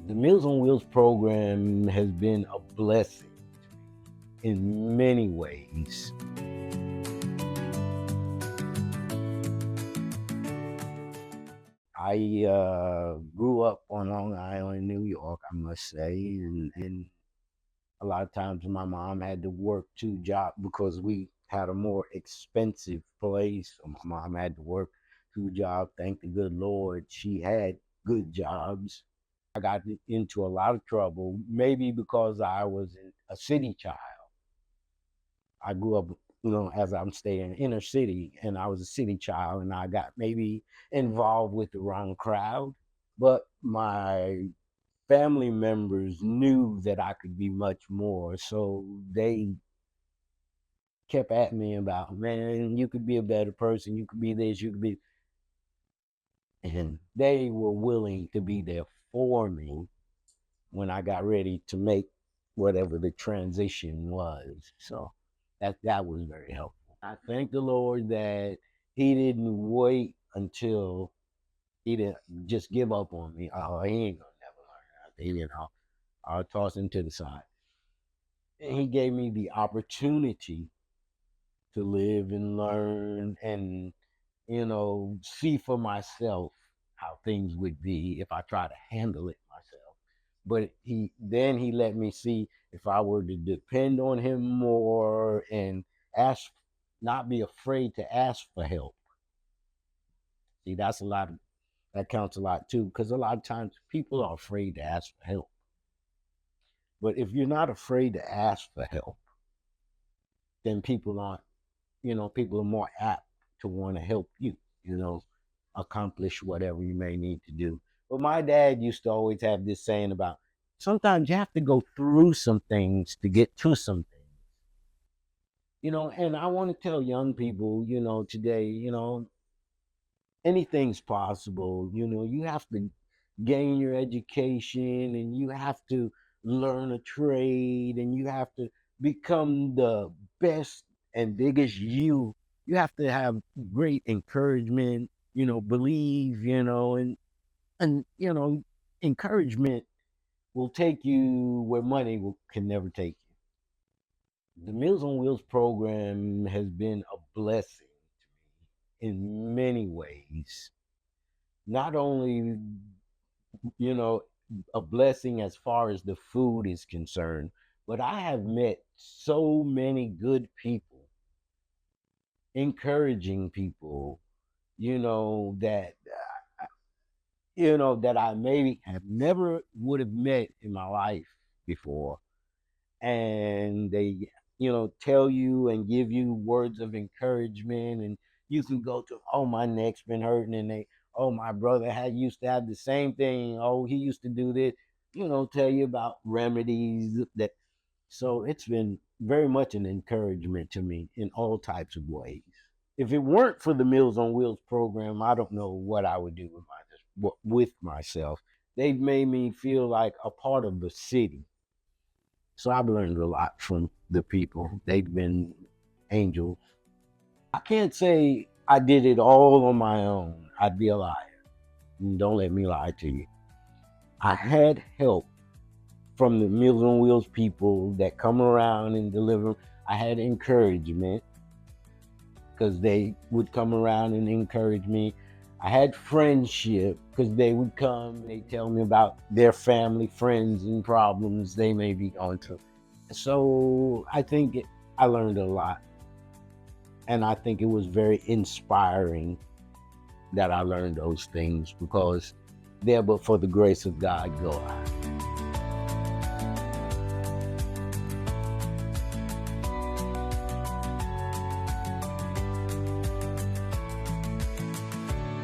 The Meals on Wheels program has been a blessing in many ways. I grew up on Long Island, New York, I must say, and a lot of times my mom had to work two jobs because we had a more expensive place. So my mom had to work two jobs. Thank the good Lord, she had good jobs. I got into a lot of trouble, maybe because I was a city child. I grew up, as I'm staying inner city, and I was a city child, and I got maybe involved with the wrong crowd. But my family members knew that I could be much more, so they kept at me about, man, you could be a better person, you could be this, you could be, and they were willing to be there for me when I got ready to make whatever the transition was. So that was very helpful. I thank the Lord that He didn't wait until He didn't just give up on me. Oh, he ain't gonna never learn. I'll toss him to the side. And He gave me the opportunity to live and learn and see for myself how things would be if I try to handle it myself. But he let me see if I were to depend on him more and ask, not be afraid to ask for help. See, that counts a lot too, because a lot of times people are afraid to ask for help. But if you're not afraid to ask for help, then people are more apt to want to help you, accomplish whatever you may need to do. But my dad used to always have this saying about sometimes you have to go through some things to get to some things. And I want to tell young people, today, anything's possible. You have to gain your education and you have to learn a trade and you have to become the best and biggest you. You have to have great encouragement, believe, and encouragement will take you where can never take you. The Meals on Wheels program has been a blessing in many ways. Not only, you know, a blessing as far as the food is concerned, but I have met so many good people, encouraging people, that that I maybe have never would have met in my life before. And they, tell you and give you words of encouragement. And you can go to, oh, my neck's been hurting. And oh, my brother used to have the same thing. Oh, he used to do this, tell you about remedies that. So it's been very much an encouragement to me in all types of ways. If it weren't for the Meals on Wheels program, I don't know what I would do with myself. They've made me feel like a part of the city. So I've learned a lot from the people. They've been angels. I can't say I did it all on my own. I'd be a liar. Don't let me lie to you. I had help from the Meals on Wheels people that come around and deliver. I had encouragement because they would come around and encourage me. I had friendship because they would come and they tell me about their family, friends, and problems they may be going through. So I think I learned a lot. And I think it was very inspiring that I learned those things because there, but for the grace of God, go I.